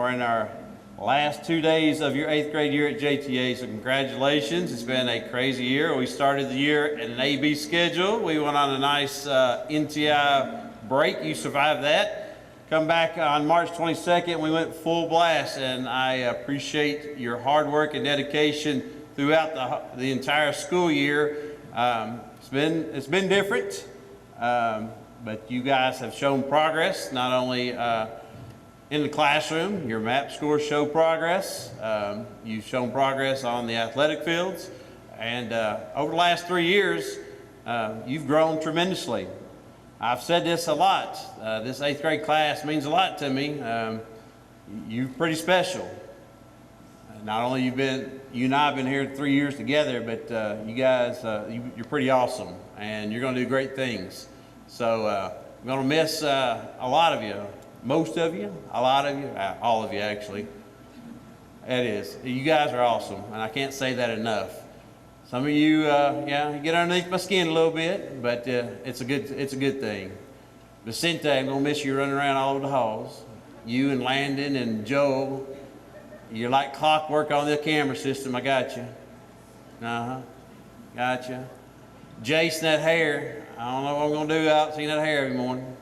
we're in our last 2 days of your 8th grade year at JTA, so congratulations. It's been a crazy year. We started the year at an A-B schedule. We went on a nice NTI break. You survived that. Come back on March 22nd, we went full blast, and I appreciate your hard work and dedication throughout the entire school year. It's been different, but you guys have shown progress, not only in the classroom. Your MAP scores show progress. You've shown progress on the athletic fields, and over the last 3 years, you've grown tremendously. I've said this a lot. This 8th grade class means a lot to me. You're pretty special. Not only you and I have been here 3 years together, but you guys, you're pretty awesome, and you're going to do great things. So I'm going to miss a lot of you, most of you, a lot of you, all of you actually. It is. You guys are awesome, and I can't say that enough. Some of you, you get underneath my skin a little bit, but it's a good thing. Vicente, I'm going to miss you running around all over the halls. You and Landon and Joe. You're like clockwork on the camera system. I got you. Got you. Jason, that hair. I don't know what I'm going to do without seeing that hair every morning.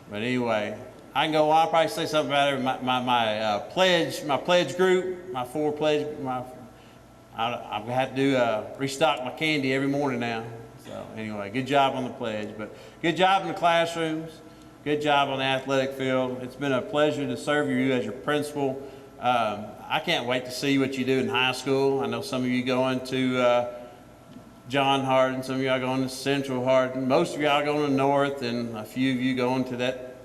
But anyway, I can go on. I'll probably say something about it. My pledge group, my 4 pledge. I've had to restock my candy every morning now. So anyway, good job on the pledge. But good job in the classrooms. Good job on the athletic field. It's been a pleasure to serve you as your principal. I can't wait to see what you do in high school. I know some of you going to John Hardin, some of y'all going to Central Hardin, most of y'all going to North, and a few of you going to that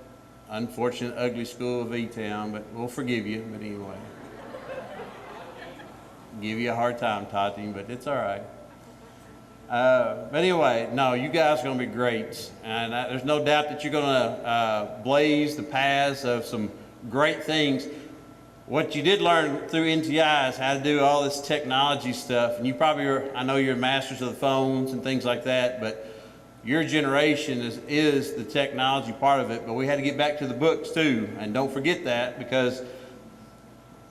unfortunate, ugly school of E-Town, but we'll forgive you. But anyway, give you a hard time, Tati, but it's all right. But anyway, no, you guys are going to be great, and there's no doubt that you're going to blaze the paths of some great things. What you did learn through NTI is how to do all this technology stuff, and you probably I know you're masters of the phones and things like that, but your generation is the technology part of it, but we had to get back to the books too, and don't forget that, because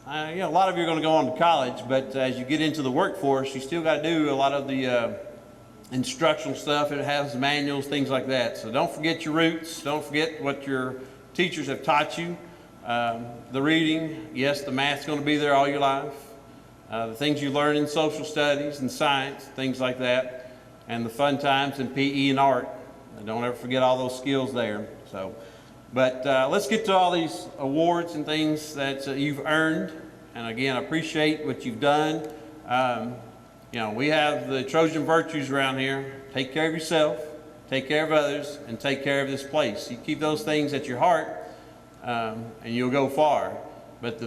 a lot of you are going to go on to college, but as you get into the workforce, you still got to do a lot of the instructional stuff. It has manuals, things like that. So don't forget your roots. Don't forget what your teachers have taught you. The reading, yes, the math's going to be there all your life. The things you learn in social studies and science, things like that. And the fun times in PE and art. Don't ever forget all those skills there. But let's get to all these awards and things that you've earned. And again, I appreciate what you've done. We have the Trojan virtues around here. Take care of yourself, take care of others, and take care of this place. You keep those things at your heart, and you'll go far. But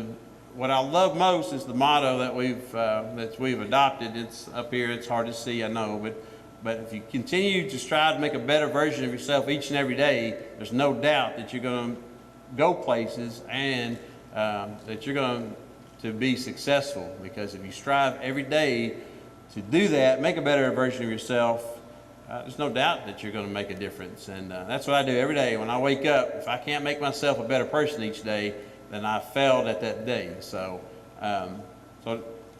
what I love most is the motto that we've adopted. It's up here. It's hard to see, I know, but if you continue to strive to make a better version of yourself each and every day, there's no doubt that you're going to go places and that you're going to be successful. Because if you strive every day to do that, make a better version of yourself, there's no doubt that you're going to make a difference. And that's what I do every day. When I wake up, if I can't make myself a better person each day, then I failed at that day. So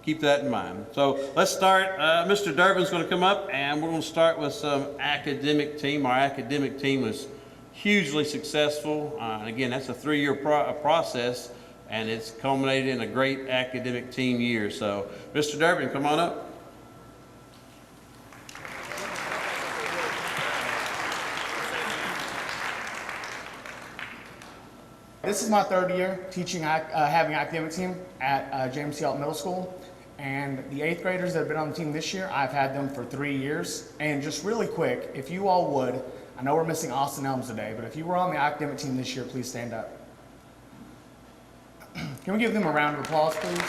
keep that in mind. So let's start. Mr. Durbin's going to come up, and we're going to start with some academic team. Our academic team was hugely successful. And again, that's a 3-year process, and it's culminated in a great academic team year. So Mr. Durbin, come on up. This is my 3rd year teaching, having an academic team at James T. Alton Middle School. And the 8th graders that have been on the team this year, I've had them for 3 years. And just really quick, if you all would, I know we're missing Austin Elms today, but if you were on the academic team this year, please stand up. Can we give them a round of applause, please?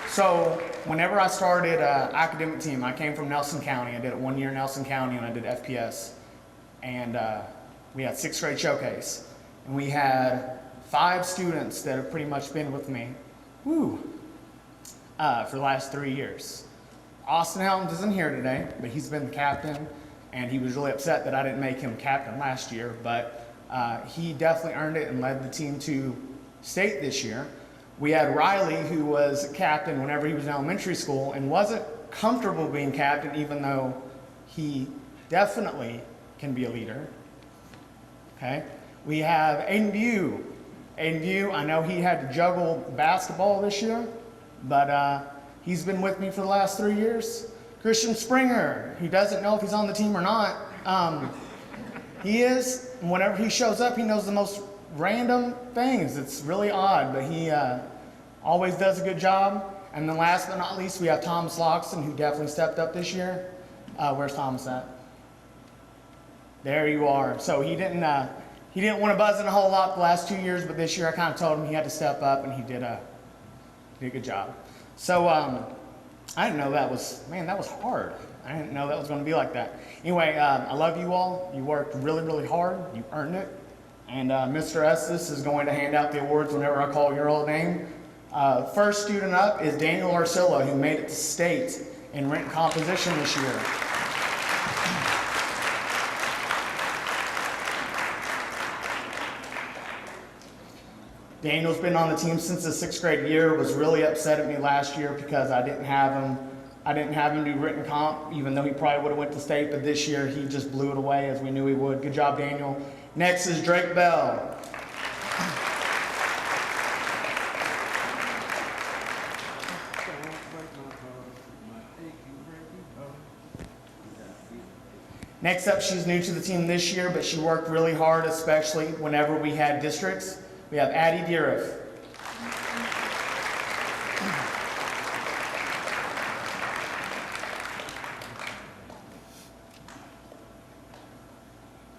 So whenever I started academic team, I came from Nelson County. I did it 1 year in Nelson County, and I did FPS. And we had 6th grade showcase. And we had 5 students that have pretty much been with me for the last 3 years. Austin Alton isn't here today, but he's been the captain. and he was really upset that I didn't make him captain last year, but he definitely earned it and led the team to state this year. We had Riley, who was captain whenever he was in elementary school and wasn't comfortable being captain, even though he definitely can be a leader. Okay. We have Aiden View. Aiden View, I know he had to juggle basketball this year, but he's been with me for the last 3 years. Christian Springer, he doesn't know if he's on the team or not. He is, and whenever he shows up, he knows the most random things. It's really odd, but he always does a good job. And then last but not least, we have Thomas Loxton, who definitely stepped up this year. Where's Thomas at? There you are. So he didn't want to buzz in a whole lot the last 2 years, but this year I kind of told him he had to step up, and he did a good job. So I didn't know that was hard. I didn't know that was going to be like that. Anyway, I love you all. You worked really, really hard. You earned it. And Mr. Estes is going to hand out the awards whenever I call your old name. First student up is Daniel Arcilla, who made it to state in written composition this year. Daniel's been on the team since the 6th grade year, was really upset at me last year because I didn't have him do written comp, even though he probably would have went to state, but this year he just blew it away as we knew he would. Good job, Daniel. Next is Drake Bell. Next up, she's new to the team this year, but she worked really hard, especially whenever we had districts. We have Addie Deeriff.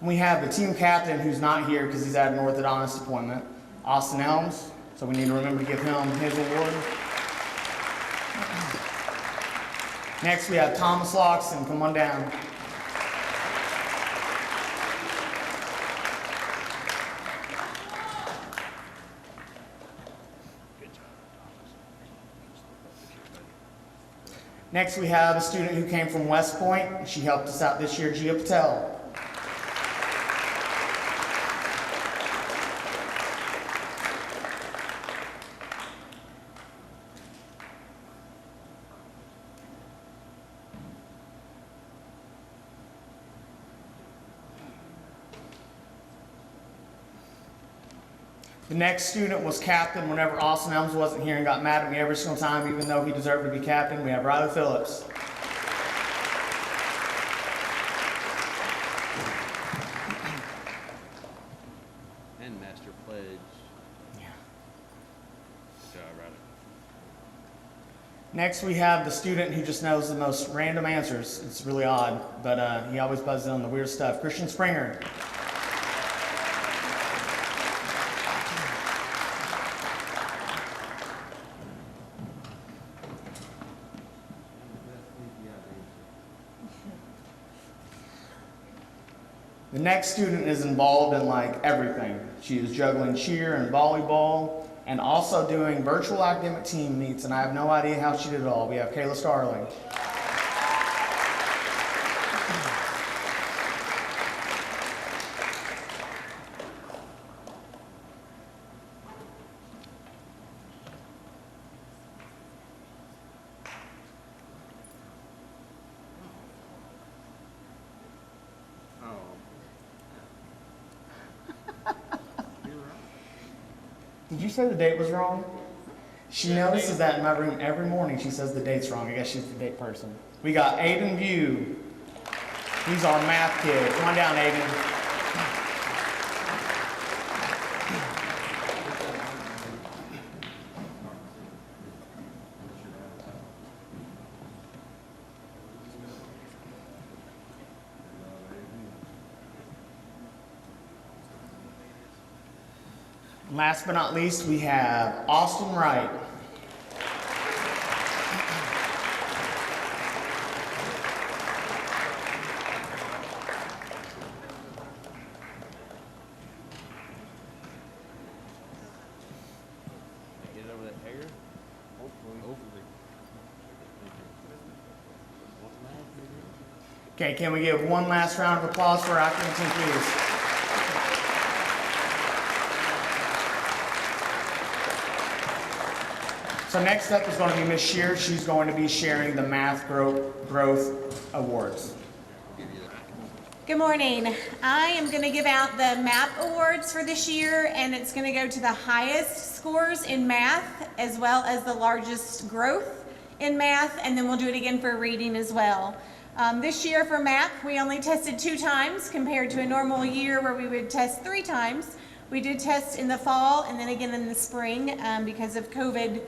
We have the team captain, who's not here because he's at an orthodontist appointment, Austin Elms. So we need to remember to give him his award. Next, we have Thomas Loxton. Come on down. Next, we have a student who came from West Point. She helped us out this year, Gia Patel. The next student was captain whenever Austin Elms wasn't here and got mad at me every single time, even though he deserved to be captain. We have Riley Phillips. And Master Pledge. Yeah. Good job, Riley. Next, we have the student who just knows the most random answers. It's really odd, but he always buzzes in on the weird stuff. Christian Springer. The next student is involved in like everything. She is juggling cheer and volleyball and also doing virtual academic team meets, and I have no idea how she did it all. We have Kayla Starling. Did you say the date was wrong? She notices that in my room every morning. She says the date's wrong. I guess she's the date person. We got Aiden View. He's our math kid. Come on down, Aiden. Last but not least, we have Austin Wright. Get over that hair? Hopefully. Okay, can we give one last round of applause for our academic team, please? So next up is going to be Miss Shear. She's going to be sharing the Math Growth Awards. Good morning. I am going to give out the MAP awards for this year, and it's going to go to the highest scores in math as well as the largest growth in math, and then we'll do it again for reading as well. This year for MAP, we only tested 2 times compared to a normal year where we would test 3 times. We did test in the fall and then again in the spring because of COVID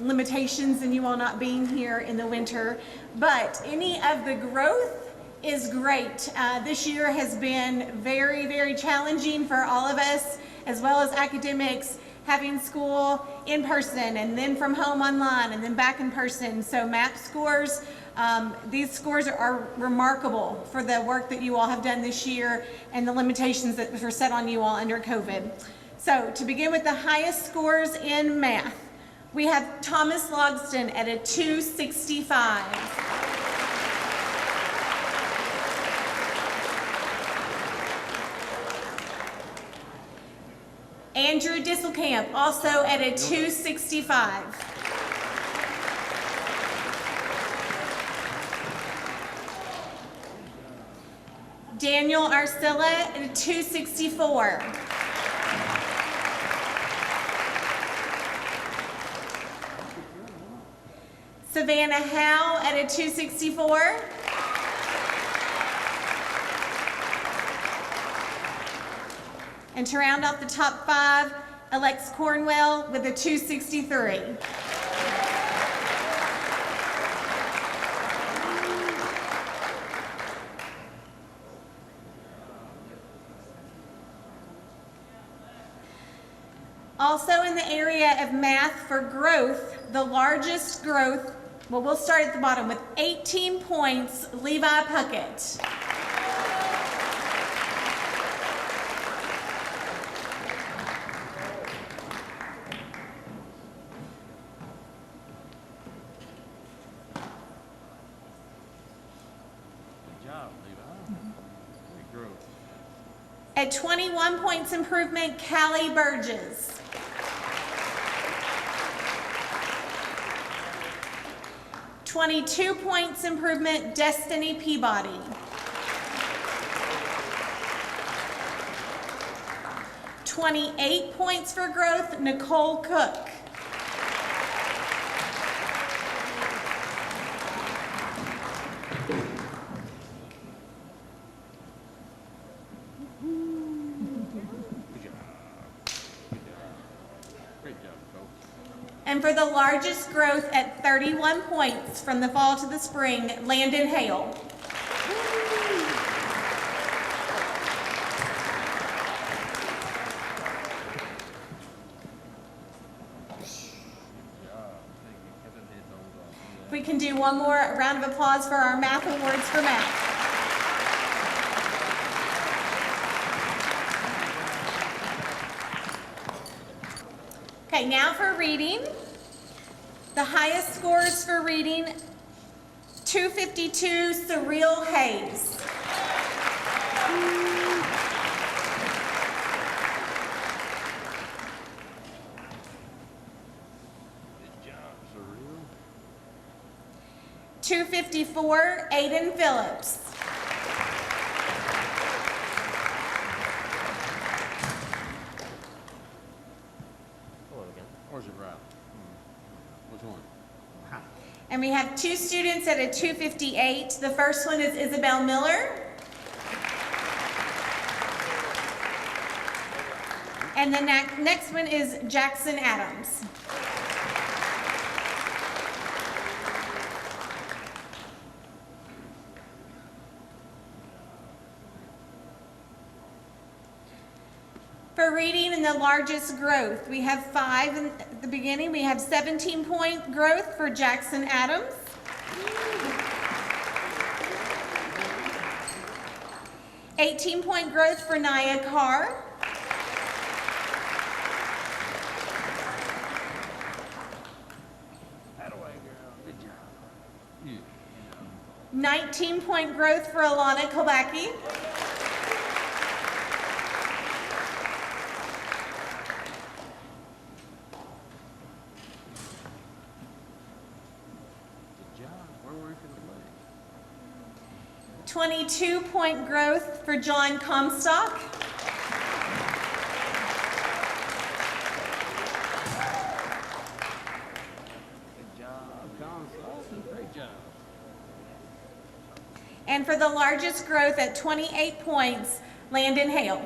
limitations and you all not being here in the winter. But any of the growth is great. This year has been very, very challenging for all of us, as well as academics, having school in person and then from home online and then back in person. So MAP scores, these scores are remarkable for the work that you all have done this year and the limitations that were set on you all under COVID. So to begin with the highest scores in math, we have Thomas Logston at a 265. Andrew Disselkamp, also at a 265. Daniel Arcilla at a 264. Savannah Howe at a 264. And to round out the top 5, Alex Cornwell with a 263. Also in the area of math for growth, the largest growth, well, we'll start at the bottom with 18 points, Levi Puckett. At 21 points improvement, Callie Burgess. $22 points improvement, Destiny Peabody. $28 points for growth, Nicole Cook. And for the largest growth at 31 points from the fall to the spring, Landon Hale. We can do one more round of applause for our math awards for math. Okay, now for reading. The highest scores for reading, 252, Surreal Hayes. Good job, Surreal. 254, Aiden Phillips. Where's it right? Which one? And we have 2 students at a 258. The first one is Isabel Miller. And the next one is Jackson Adams. For reading and the largest growth, we have 5 at the beginning. We have 17-point growth for Jackson Adams. $18-point growth for Nia Carr. 19-point growth for Alana Kobacki. Good job. We're working away. 22-point growth for John Comstock. Good job, Constance. Great job. And for the largest growth at 28 points, Landon Hale.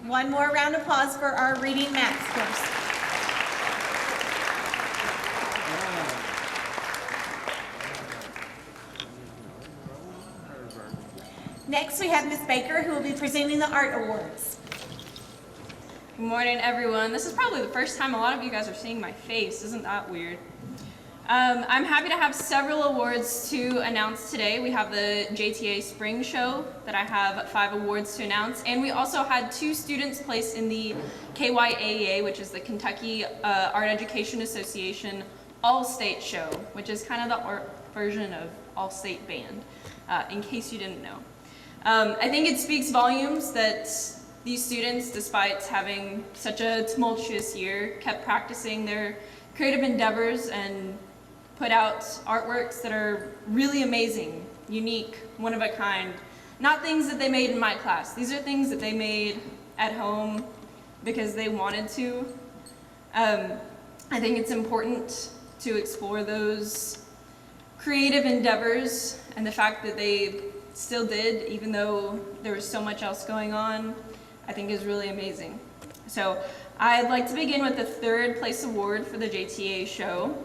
One more round of applause for our reading maths course. Next, we have Ms. Baker, who will be presenting the Art Awards. Good morning, everyone. This is probably the first time a lot of you guys are seeing my face. Isn't that weird? I'm happy to have several awards to announce today. We have the JTA Spring Show that I have 5 awards to announce, and we also had 2 students placed in the KYAEA, which is the Kentucky Art Education Association All-State Show, which is kind of the art version of All-State Band, in case you didn't know. I think it speaks volumes that these students, despite having such a tumultuous year, kept practicing their creative endeavors and put out artworks that are really amazing, unique, one of a kind. Not things that they made in my class. These are things that they made at home because they wanted to. I think it's important to explore those creative endeavors, and the fact that they still did, even though there was so much else going on, I think is really amazing. So I'd like to begin with the 3rd place award for the JTA show,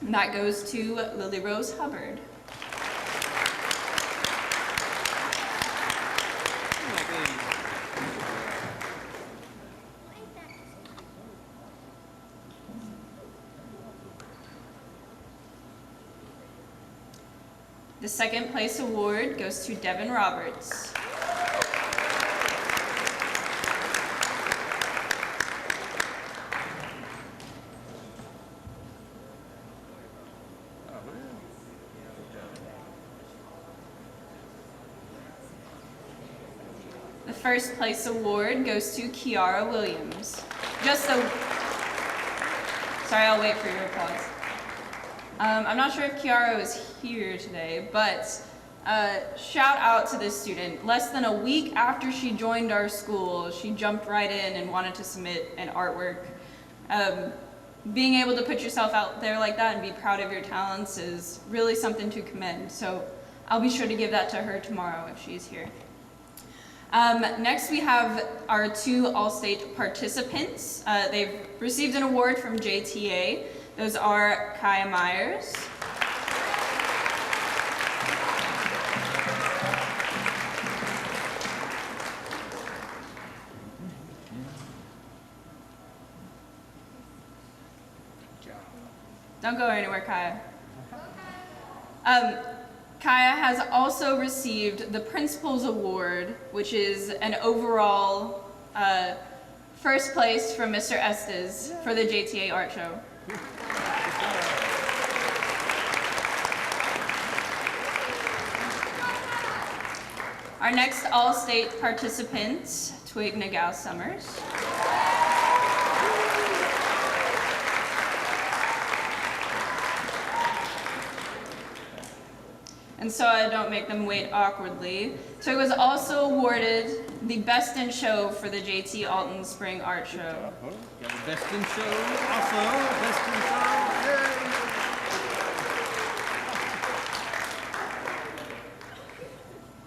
and that goes to Lily Rose Hubbard. The 2nd place award goes to Devin Roberts. The 1st place award goes to Kiara Williams. Sorry, I'll wait for your applause. I'm not sure if Kiara is here today, but shout out to this student. Less than a week after she joined our school, she jumped right in and wanted to submit an artwork. Being able to put yourself out there like that and be proud of your talents is really something to commend. So I'll be sure to give that to her tomorrow if she's here. Next we have our 2 All-State participants. They've received an award from JTA. Those are Kaya Myers Don't go anywhere, Kaya. Kaya has also received the Principal's Award, which is an overall 1st place from Mr. Estes for the JTA Art Show. Our next All-State participant, Twig Nagao Summers. And so I don't make them wait awkwardly. Twig was also awarded the Best in Show for the JT Alton Spring Art Show. Got the Best in Show, also Best in Show.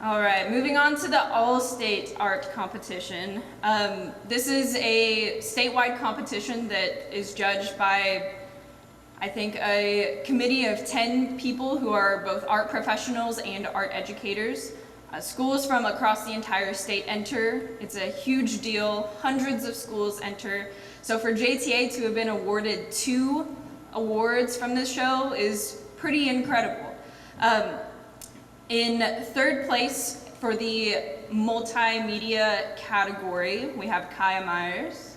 All right, moving on to the All-State Art Competition. This is a statewide competition that is judged by, I think, a committee of 10 people who are both art professionals and art educators. Schools from across the entire state enter. It's a huge deal. Hundreds of schools enter. So for JTA to have been awarded 2 awards from this show is pretty incredible. In 3rd place for the multimedia category, we have Kaya Myers.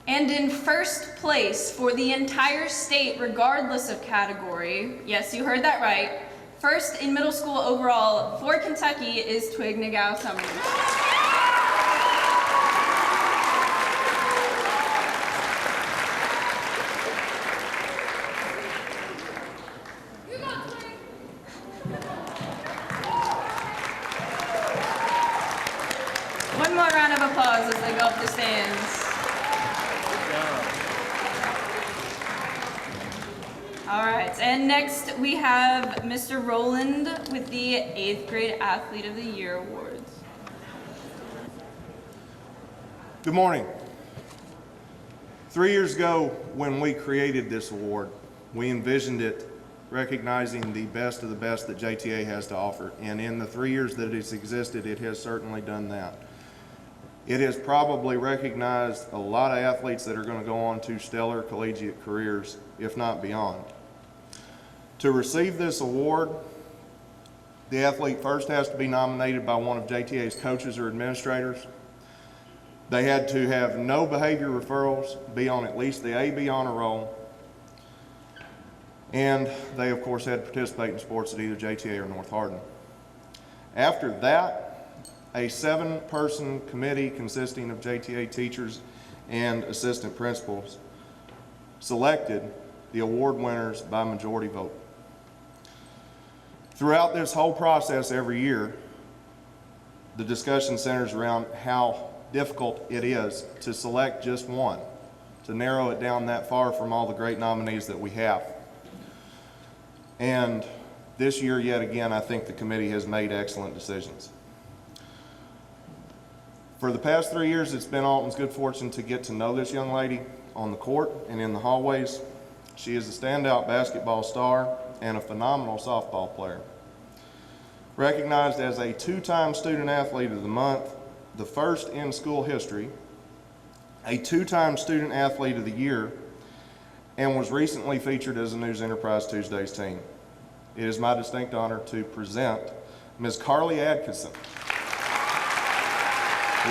And in first place for the entire state, regardless of category, yes, you heard that right, first in middle school overall for Kentucky is Twig Nagao Summers. One more round of applause as they go up the stands. All right, and next we have Mr. Rowland with the 8th grade Athlete of the Year Awards. Good morning. 3 years ago, when we created this award, we envisioned it recognizing the best of the best that JTA has to offer. And in the 3 years that it's existed, it has certainly done that. It has probably recognized a lot of athletes that are going to go on to stellar collegiate careers, if not beyond. To receive this award, the athlete first has to be nominated by one of JTA's coaches or administrators. They had to have no behavior referrals, be on at least the AB honor roll, and they of course had to participate in sports at either JTA or North Hardin. After that, a 7-person committee consisting of JTA teachers and assistant principals selected the award winners by majority vote. Throughout this whole process every year, the discussion centers around how difficult it is to select just one, to narrow it down that far from all the great nominees that we have. And this year, yet again, I think the committee has made excellent decisions. For the past 3 years, it's been Alton's good fortune to get to know this young lady on the court and in the hallways. She is a standout basketball star and a phenomenal softball player. Recognized as a 2-time Student Athlete of the Month, the first in school history, a 2-time Student Athlete of the Year, and was recently featured as a News Enterprise Tuesdays team. It is my distinct honor to present Ms. Carly Adkison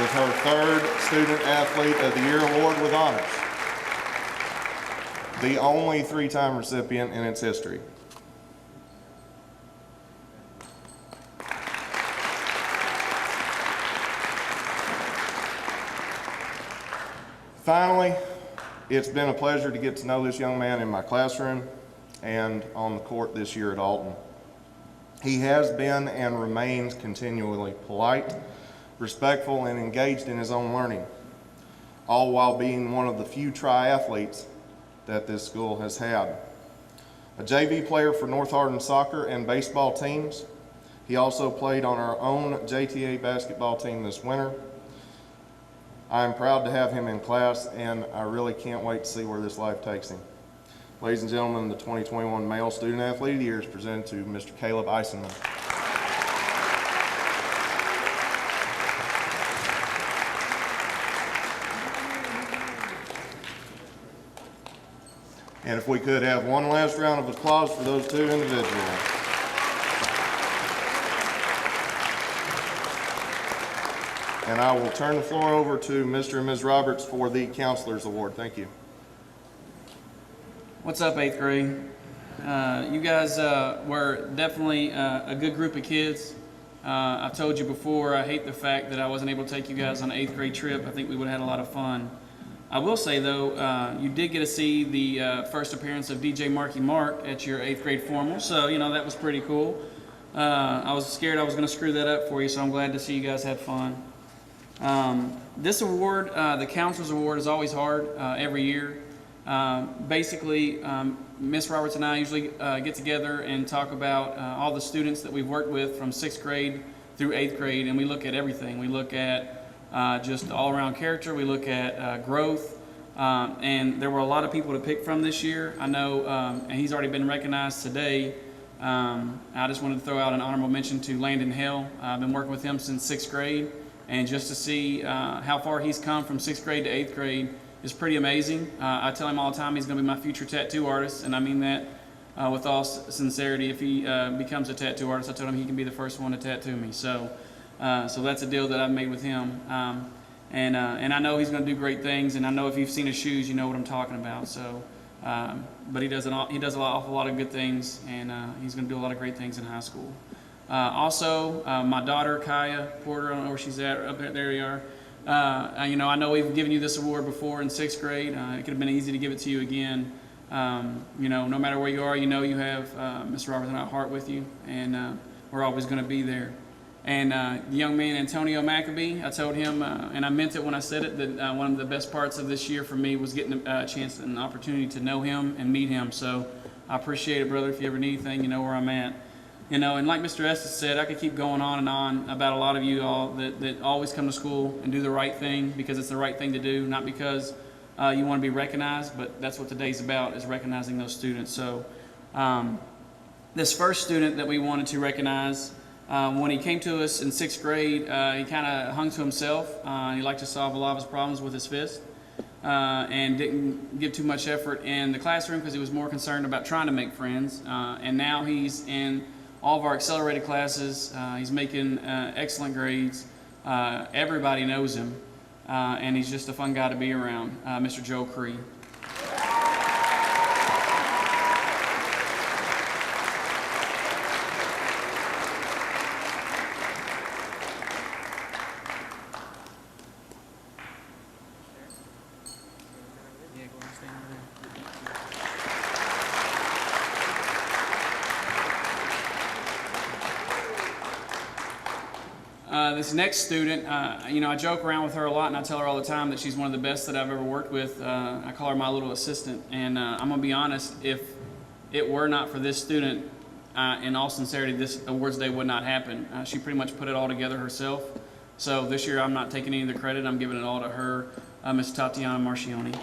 with her 3rd Student Athlete of the Year award with honors, the only 3-time recipient in its history. Finally, it's been a pleasure to get to know this young man in my classroom and on the court this year at Alton. He has been and remains continually polite, respectful, and engaged in his own learning, all while being one of the few triathletes that this school has had. A JV player for North Hardin soccer and baseball teams. He also played on our own JTA basketball team this winter. I'm proud to have him in class, and I really can't wait to see where this life takes him. Ladies and gentlemen, the 2021 Male Student Athlete of the Year is presented to Mr. Caleb Eisenman. And if we could have one last round of applause for those 2 individuals. And I will turn the floor over to Mr. and Ms. Roberts for the Counselor's Award. Thank you. What's up, 8th grade? You guys were definitely a good group of kids. I've told you before, I hate the fact that I wasn't able to take you guys on an 8th grade trip. I think we would have had a lot of fun. I will say though, you did get to see the first appearance of DJ Marky Mark at your 8th grade formal, so you know that was pretty cool. I was scared I was going to screw that up for you, so I'm glad to see you guys had fun. This award, the Counselor's Award, is always hard every year. Basically, Ms. Roberts and I usually get together and talk about all the students that we've worked with from 6th grade through 8th grade, and we look at everything. We look at just all-around character, we look at growth, and there were a lot of people to pick from this year. I know, and he's already been recognized today. I just wanted to throw out an honorable mention to Landon Hill. I've been working with him since 6th grade, and just to see how far he's come from 6th grade to 8th grade is pretty amazing. I tell him all the time he's going to be my future tattoo artist, and I mean that with all sincerity. If he becomes a tattoo artist, I told him he can be the first one to tattoo me. So that's a deal that I've made with him. And I know he's going to do great things, and I know if you've seen his shoes, you know what I'm talking about. So, but he does awful lot of good things, and he's going to do a lot of great things in high school. Also, my daughter Kaya Porter, I don't know where she's at. Up there you are. I know we've given you this award before in 6th grade. It could have been easy to give it to you again. No matter where you are, you have Mr. Roberts and our heart with you, and we're always going to be there. And the young man, Antonio Maccabee, I told him, and I meant it when I said it, that one of the best parts of this year for me was getting a chance and an opportunity to know him and meet him. So I appreciate it, brother. If you ever need anything, you know where I'm at. And like Mr. Estes said, I could keep going on and on about a lot of you all that always come to school and do the right thing because it's the right thing to do, not because you want to be recognized, but that's what today's about, is recognizing those students. So this first student that we wanted to recognize, when he came to us in 6th grade, he kind of hung to himself. He liked to solve a lot of his problems with his fist and didn't give too much effort in the classroom because he was more concerned about trying to make friends. And now he's in all of our accelerated classes. He's making excellent grades. Everybody knows him, and he's just a fun guy to be around, Mr. Joe Cree. This next student, I joke around with her a lot, and I tell her all the time that she's one of the best that I've ever worked with. I call her my little assistant, and I'm going to be honest, if it were not for this student, in all sincerity, this awards day would not happen. She pretty much put it all together herself. So this year I'm not taking any of the credit. I'm giving it all to her, Ms. Tatiana Marcioni.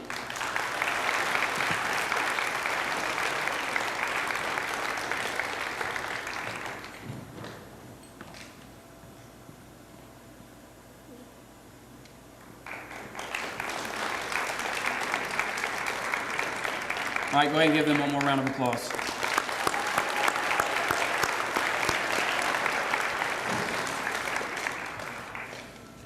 All right, go ahead and give them one more round of applause.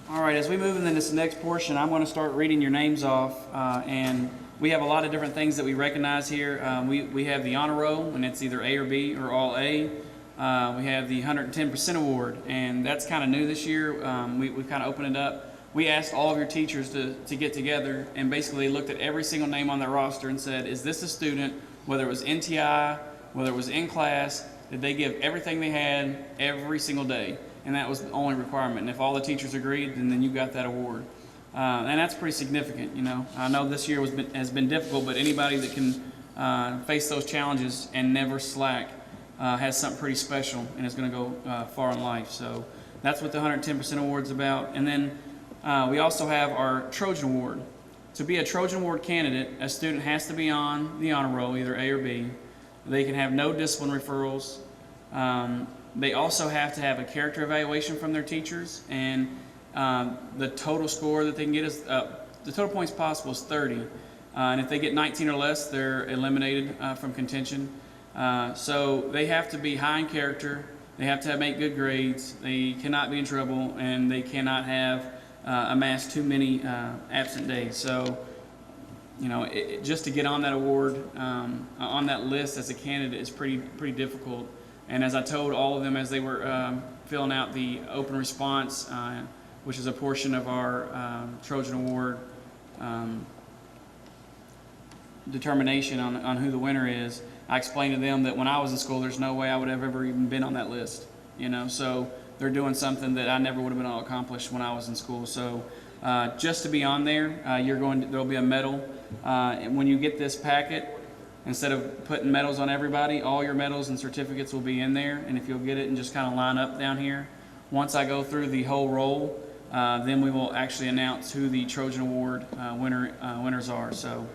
All right, as we move into this next portion, I'm going to start reading your names off, and we have a lot of different things that we recognize here. We have the honor roll, and it's either A or B or all A. We have the 110% award, and that's kind of new this year. We've kind of opened it up. We asked all of your teachers to get together and basically looked at every single name on their roster and said, is this a student, whether it was NTI, whether it was in class, did they give everything they had every single day? And that was the only requirement. And if all the teachers agreed, then you got that award. And that's pretty significant, I know this year has been difficult, but anybody that can face those challenges and never slack has something pretty special and is going to go far in life. So that's what the 110% award's about. And then we also have our Trojan Award. To be a Trojan Award candidate, a student has to be on the honor roll, either A or B. They can have no discipline referrals. They also have to have a character evaluation from their teachers, and the total score that they can get is, the total points possible is 30. And if they get 19 or less, they're eliminated from contention. So they have to be high in character, they have to make good grades, they cannot be in trouble, and they cannot have amassed too many absent days. So, just to get on that award, on that list as a candidate is pretty difficult. And as I told all of them as they were filling out the open response, which is a portion of our Trojan Award determination on who the winner is, I explained to them that when I was in school, there's no way I would have ever even been on that list. So they're doing something that I never would have been able to accomplish when I was in school. So just to be on there, there'll be a medal. And when you get this packet, instead of putting medals on everybody, all your medals and certificates will be in there. And if you'll get it and just kind of line up down here, once I go through the whole roll, then we will actually announce who the Trojan Award winners are. So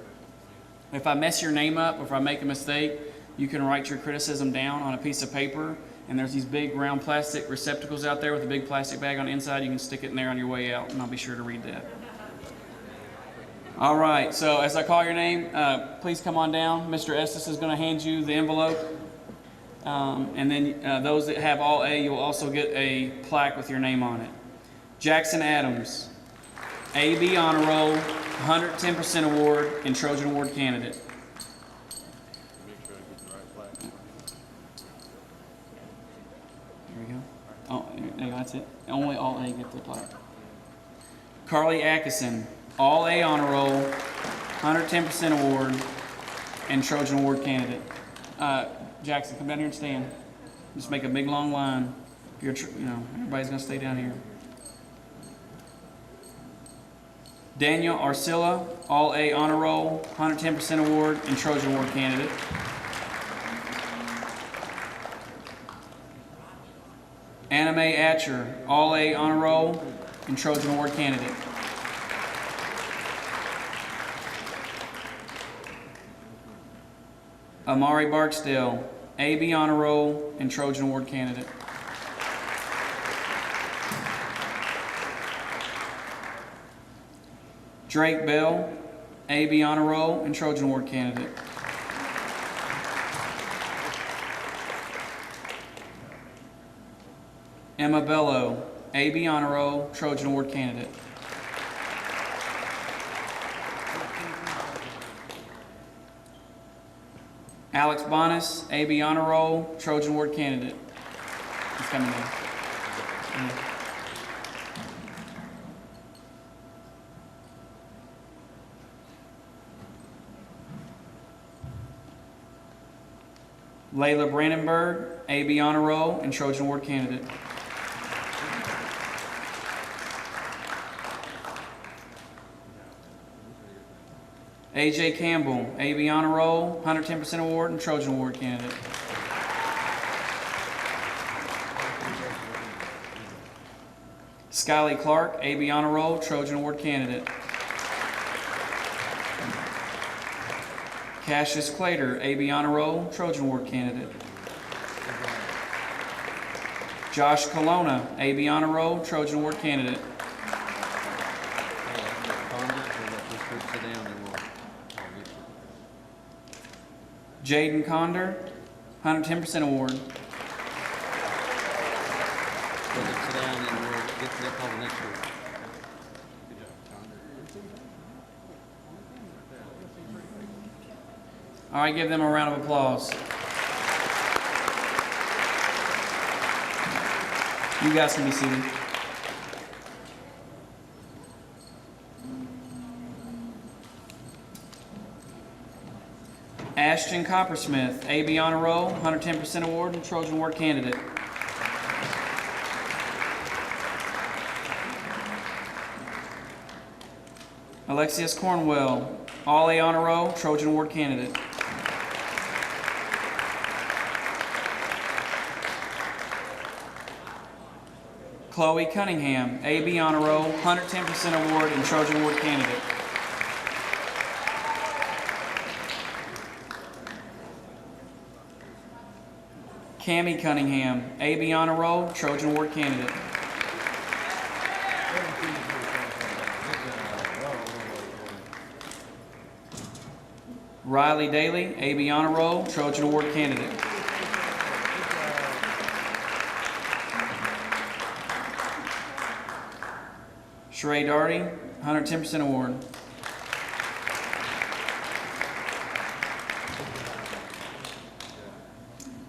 if I mess your name up, or if I make a mistake, you can write your criticism down on a piece of paper. And there's these big round plastic receptacles out there with a big plastic bag on the inside. You can stick it in there on your way out, and I'll be sure to read that. All right, so as I call your name, please come on down. Mr. Estes is going to hand you the envelope. And then those that have all A, you'll also get a plaque with your name on it. Jackson Adams, AB Honor Roll, 110% award and Trojan Award candidate. Make sure I get the right plaque. Here we go. Oh, there you go, that's it. Only all A get the plaque. Carly Atkinson, all A Honor Roll, 110% award and Trojan Award candidate. Jackson, come down here and stand. Just make a big long line. You're, everybody's gonna stay down here. Daniel Arcilla, all A Honor Roll, 110% award and Trojan Award candidate. Anna Mae Atcher, all A Honor Roll and Trojan Award candidate. Amari Barksdale, AB Honor Roll and Trojan Award candidate. Drake Bell, AB Honor Roll and Trojan Award candidate. Emma Bello, AB Honor Roll, Trojan Award candidate. Alex Bonas, AB Honor Roll, Trojan Award candidate. He's coming in. Yeah. Layla Brandenburg, AB Honor Roll and Trojan Award candidate. AJ Campbell, AB Honor Roll, 110% award and Trojan Award candidate. Skylie Clark, AB Honor Roll, Trojan Award candidate. Cassius Clater, AB Honor Roll, Trojan Award candidate. Josh Colonna, AB Honor Roll, Trojan Award candidate. Jaden Conder, 110% award. Sit down and we'll get to that call next week. Good job, All right, give them a round of applause. You guys can be seated. Ashton Coppersmith, AB Honor Roll, 110% award and Trojan Award candidate. Alexius Cornwell, All A Honor Roll, Trojan Award candidate. Chloe Cunningham, AB Honor Roll, 110% award and Trojan Award candidate. Cammie Cunningham, AB Honor Roll, Trojan Award candidate. Riley Daly, AB Honor Roll, Trojan Award candidate. Sheree Darty, 110% award.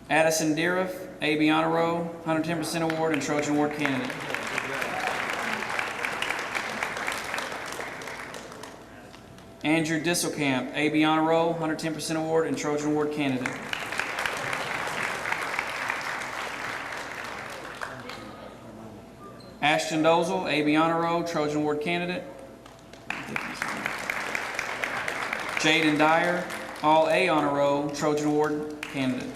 Addison Deeriff, AB Honor Roll, 110% award and Trojan Award candidate. Andrew Disselkamp, AB Honor Roll, 110% award and Trojan Award candidate. Ashton Dozel, AB Honor Roll, Trojan Award candidate. Jaden Dyer, All A Honor Roll, Trojan Award candidate.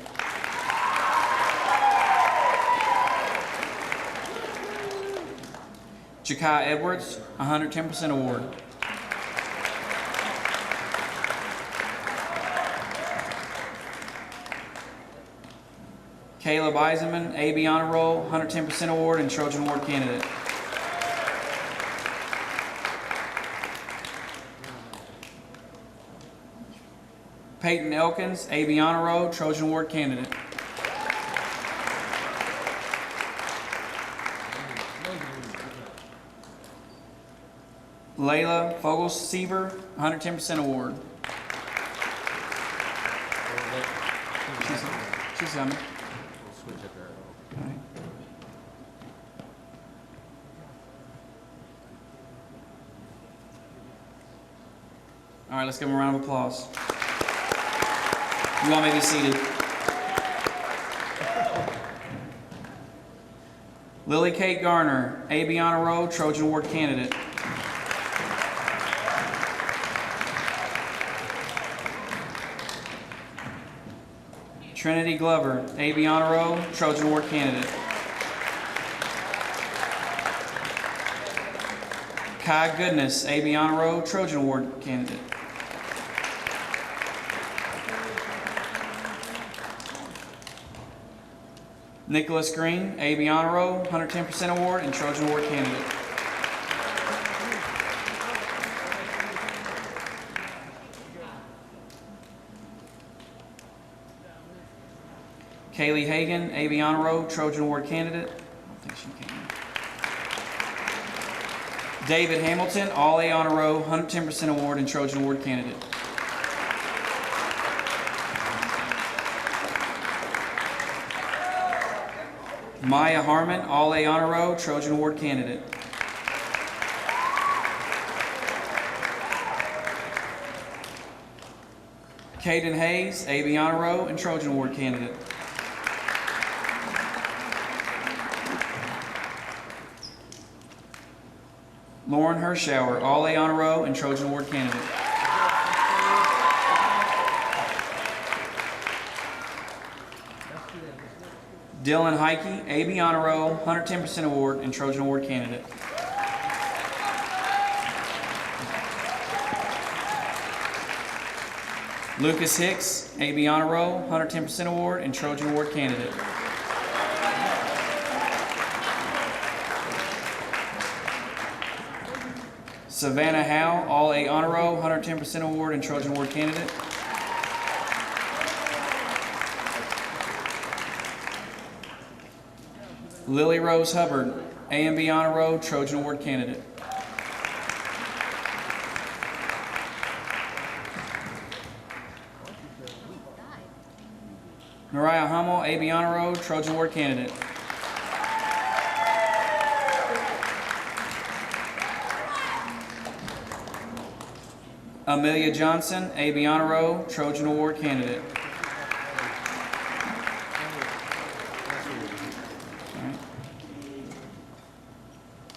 Jakai Edwards, 110% award. Caleb Eisenman, AB Honor Roll, 110% award and Trojan Award candidate. Peyton Elkins, AB Honor Roll, Trojan Award candidate. Layla Fogelsieber, 110% award. She's coming. Okay. All right, let's give them a round of applause. You all may be seated. Lily Kate Garner, AB Honor Roll, Trojan Award candidate. Trinity Glover, AB Honor Roll, Trojan Award candidate. Kai Goodness, AB Honor Roll, Trojan Award candidate. Nicholas Green, AB Honor Roll, 110% award and Trojan Award candidate. Kaylee Hagan, AB Honor Roll, Trojan Award candidate. I don't think she came. David Hamilton, All A Honor Roll, 110% award and Trojan Award candidate. Maya Harmon, All A Honor Roll, Trojan Award candidate. Caden Hayes, AB Honor Roll and Trojan Award candidate. Lauren Hirschauer, All A Honor Roll and Trojan Award candidate. Dylan Heike, AB Honor Roll, 110% award and Trojan Award candidate. Lucas Hicks, AB Honor Roll, 110% award and Trojan Award candidate. Savannah Howe, All A Honor Roll, 110% award and Trojan Award candidate. Lily Rose Hubbard, A&B Honor Roll, Trojan Award candidate. Mariah Hummel, A&B Honor Roll, Trojan Award candidate. Amelia Johnson, A&B Honor Roll, Trojan Award candidate.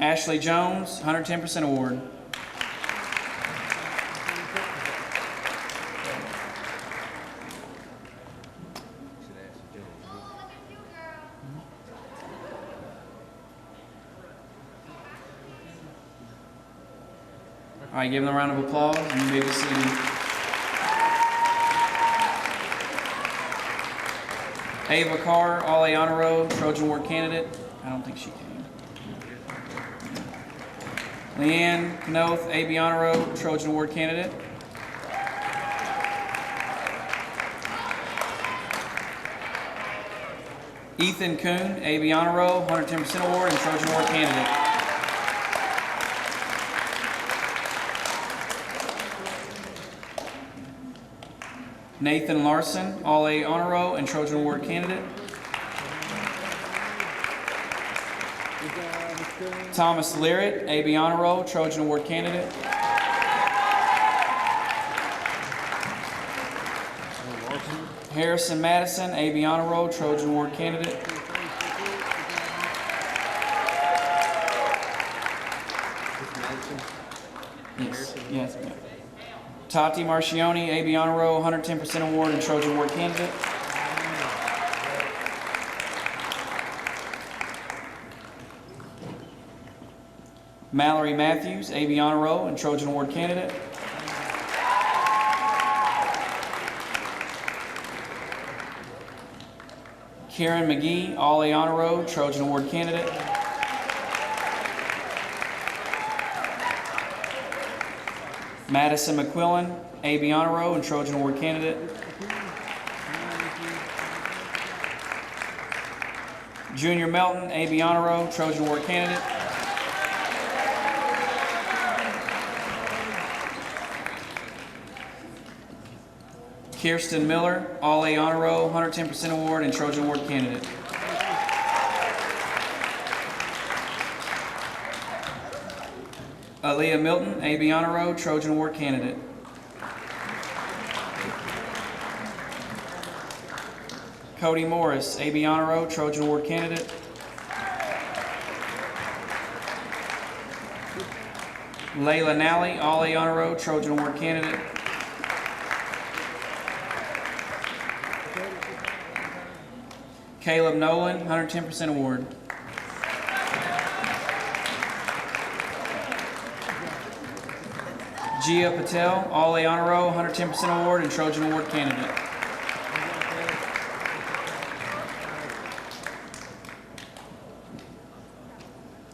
Ashley Jones, 110% award. All right, give them a round of applause and you may be seated. Ava Carr, All A Honor Roll, Trojan Award candidate. I don't think she came. Leanne Knoth, A&B Honor Roll, Trojan Award candidate. Ethan Kuhn, A&B Honor Roll, 110% award and Trojan Award candidate. Nathan Larson, All A Honor Roll and Trojan Award candidate. Thomas Lyritt, A&B Honor Roll, Trojan Award candidate. Harrison Madison, A&B Honor Roll, Trojan Award candidate. Yes. Tati Marcioni, A&B Honor Roll, 110% award and Trojan Award candidate. Mallory Matthews, A&B Honor Roll and Trojan Award candidate. Karen McGee, All A Honor Roll, Trojan Award candidate. Madison McQuillan, AB Honor Roll and Trojan Award candidate. Junior Melton, AB Honor Roll, Trojan Award candidate. Kirsten Miller, All A Honor Roll, 110% award and Trojan Award candidate. Aaliyah Milton, AB Honor Roll, Trojan Award candidate. Cody Morris, AB Honor Roll, Trojan Award candidate. Layla Nally, All A Honor Roll, Trojan Award candidate. Caleb Nolan, 110% award. Gia Patel, All A Honor Roll, 110% award and Trojan Award candidate.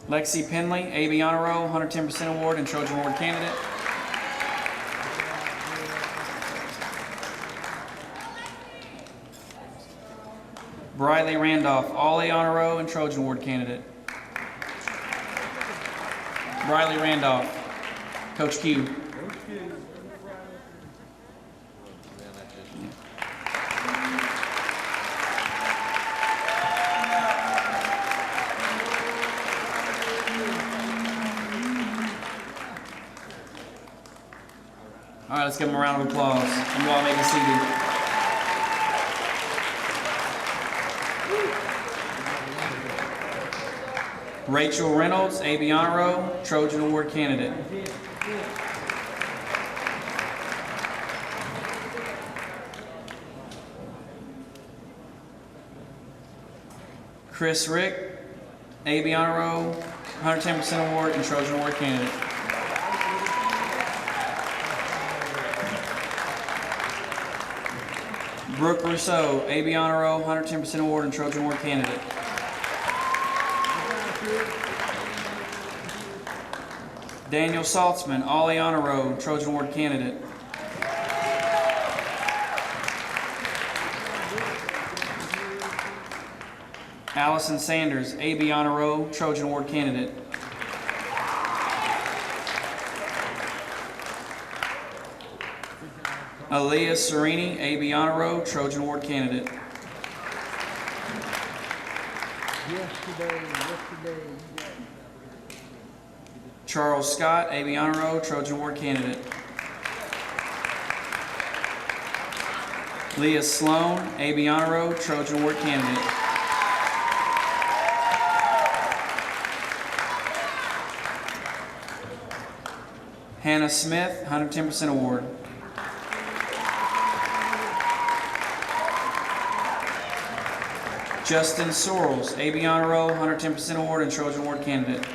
Lexi Penley, AB Honor Roll, 110% award and Trojan Award candidate. Briley Randolph, All A Honor Roll and Trojan Award candidate. Briley Randolph, Coach Q. All right, let's give them a round of applause. And you all may be seated. Rachel Reynolds, AB Honor Roll, Trojan Award candidate. Chris Rick, AB Honor Roll, 110% award and Trojan Award candidate. Brooke Rousseau, AB Honor Roll, 110% award and Trojan Award candidate. Daniel Saltzman, All A Honor Roll, Trojan Award candidate. Allison Sanders, AB Honor Roll, Trojan Award candidate. Aaliyah Serini, AB Honor Roll, Trojan Award candidate. Charles Scott, AB Honor Roll, Trojan Award candidate. Leah Sloan, AB Honor Roll, Trojan Award candidate. Hannah Smith, 110% award. Justin Sorrells, AB Honor Roll, 110% award and Trojan Award candidate.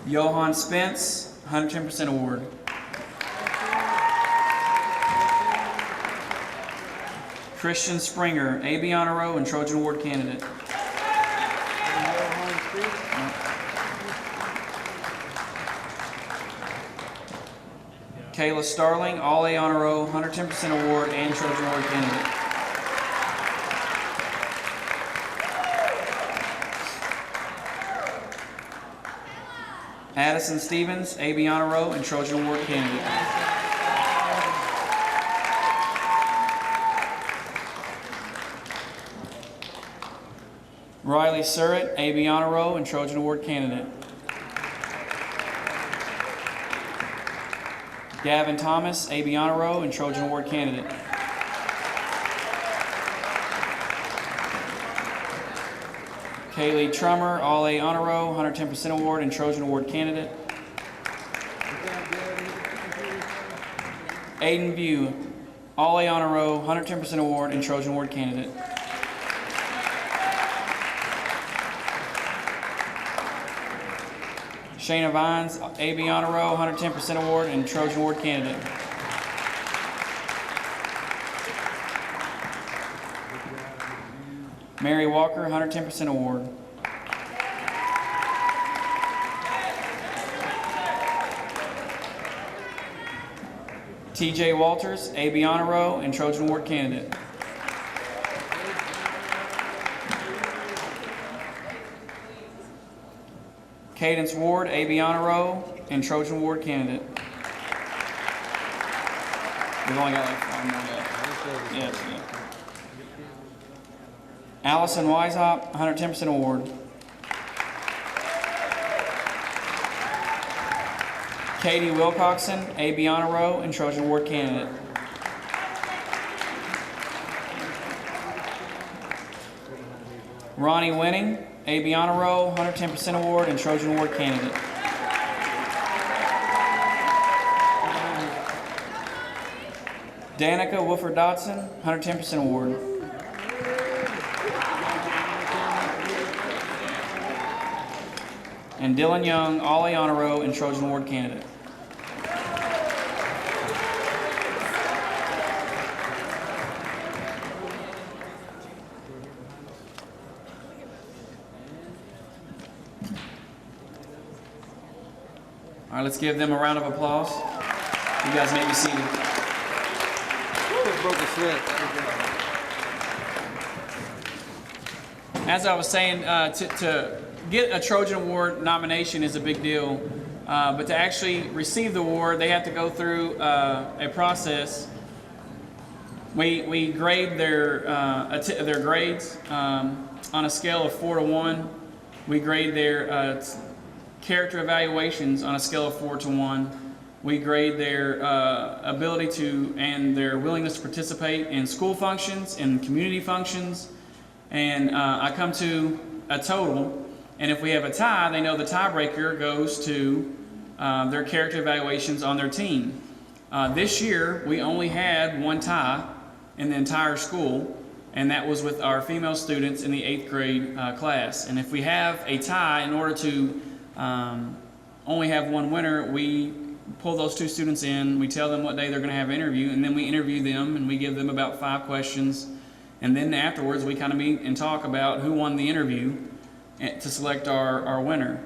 Johan Spence, 110% award. Christian Springer, AB Honor Roll and Trojan Award candidate. Kayla Starling, All A Honor Roll, 110% award and Trojan Award candidate. Addison Stevens, AB Honor Roll and Trojan Award candidate. Riley Surratt, AB Honor Roll and Trojan Award candidate. Gavin Thomas, AB Honor Roll and Trojan Award candidate. Kaylee Trummer, All A Honor Roll, 110% award and Trojan Award candidate. Aiden View, All A Honor Roll, 110% award and Trojan Award candidate. Shayna Vines, AB Honor Roll, 110% award and Trojan Award candidate. Mary Walker, 110% award. TJ Walters, AB Honor Roll, and Trojan Award candidate. Cadence Ward, AB Honor Roll, and Trojan Award candidate. We've only got like 5 more left. Yes, yeah. Allison Weishaupt, 110% award. Katie Wilcoxon, AB Honor Roll, and Trojan Award candidate. Ronnie Winning, AB Honor Roll, 110% award, and Trojan Award candidate. Danica Wolford Dodson, 110% award. And Dylan Young, Ollie Honor Roll, and Trojan Award candidate. All right, let's give them a round of applause. You guys may be seated. As I was saying, to get a Trojan Award nomination is a big deal, but to actually receive the award, they have to go through a process. We grade their grades on a scale of 4 to 1. We grade their character evaluations on a scale of 4 to 1. We grade their ability to and their willingness to participate in school functions, in community functions, and I come to a total. And if we have a tie, they know the tiebreaker goes to their character evaluations on their team. This year, we only had 1 tie in the entire school, and that was with our female students in the 8th grade class. And if we have a tie, in order to only have 1 winner, we pull those 2 students in, we tell them what day they're going to have an interview, and then we interview them and we give them about 5 questions. And then afterwards, we kind of meet and talk about who won the interview to select our winner.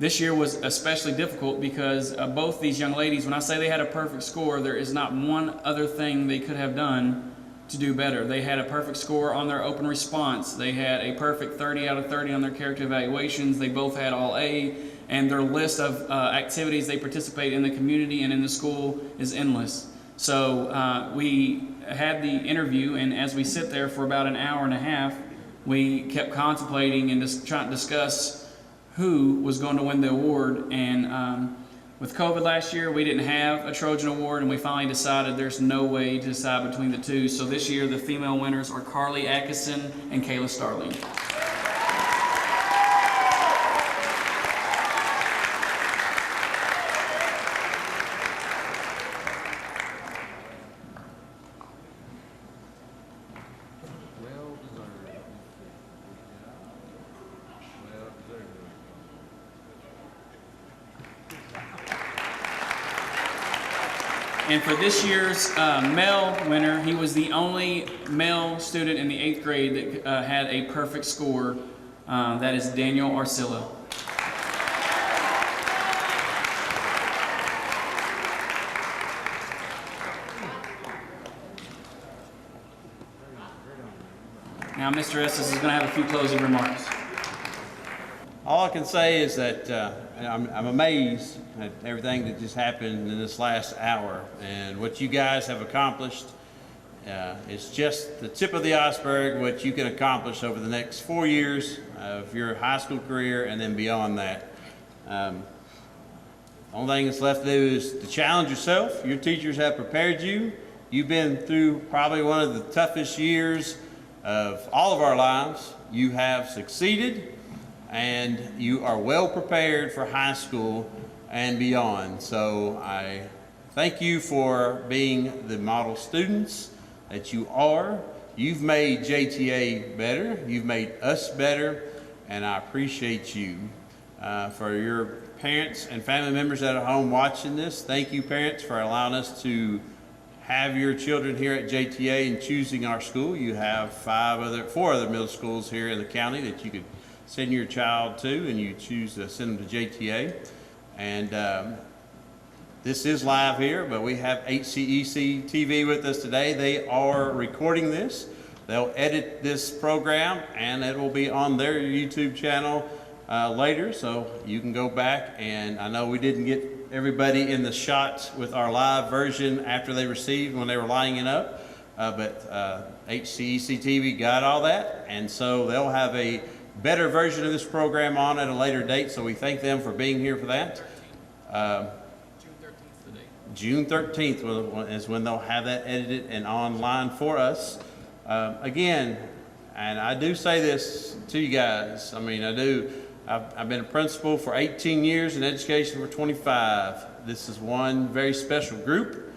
This year was especially difficult because both these young ladies, when I say they had a perfect score, there is not one other thing they could have done to do better. They had a perfect score on their open response. They had a perfect 30 out of 30 on their character evaluations. They both had all A, and their list of activities they participate in the community and in the school is endless. So we had the interview, and as we sit there for about an hour and a half, we kept contemplating and just trying to discuss who was going to win the award. And with COVID last year, we didn't have a Trojan Award, and we finally decided there's no way to decide between the 2. So this year, the female winners are Carly Atkinson and Kayla Starling. And for this year's male winner, he was the only male student in the 8th grade that had a perfect score. That is Daniel Arcilla. Now, Mr. Estes is going to have a few closing remarks. All I can say is that I'm amazed at everything that just happened in this last hour, and what you guys have accomplished. It's just the tip of the iceberg, what you can accomplish over the next 4 years of your high school career and then beyond that. Only thing that's left to do is to challenge yourself. Your teachers have prepared you. You've been through probably one of the toughest years of all of our lives. You have succeeded, and you are well prepared for high school and beyond. So I thank you for being the model students that you are. You've made JTA better. You've made us better, and I appreciate you. For your parents and family members that are home watching this, thank you, parents, for allowing us to have your children here at JTA and choosing our school. You have 4 other middle schools here in the county that you could send your child to, and you choose to send them to JTA. And This is live here, but we have HCEC-TV with us today. They are recording this. They'll edit this program, and it will be on their YouTube channel later, so you can go back. And I know we didn't get everybody in the shots with our live version after they received when they were lining up, but HCEC-TV got all that, and so they'll have a better version of this program on at a later date, so we thank them for being here for that. June 13th is when they'll have that edited and online for us. Again, and I do say this to you guys, I mean, I've been a principal for 18 years and education for 25. This is one very special group.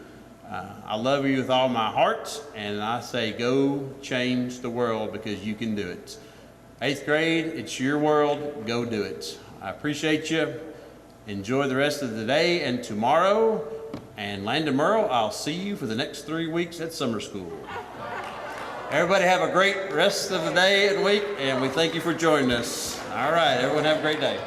I love you with all my heart, and I say go change the world because you can do it. 8th grade, it's your world, go do it. I appreciate you. Enjoy the rest of the day and tomorrow. And Landon Merle, I'll see you for the next 3 weeks at summer school. Everybody have a great rest of the day and week, and we thank you for joining us. All right, everyone have a great day.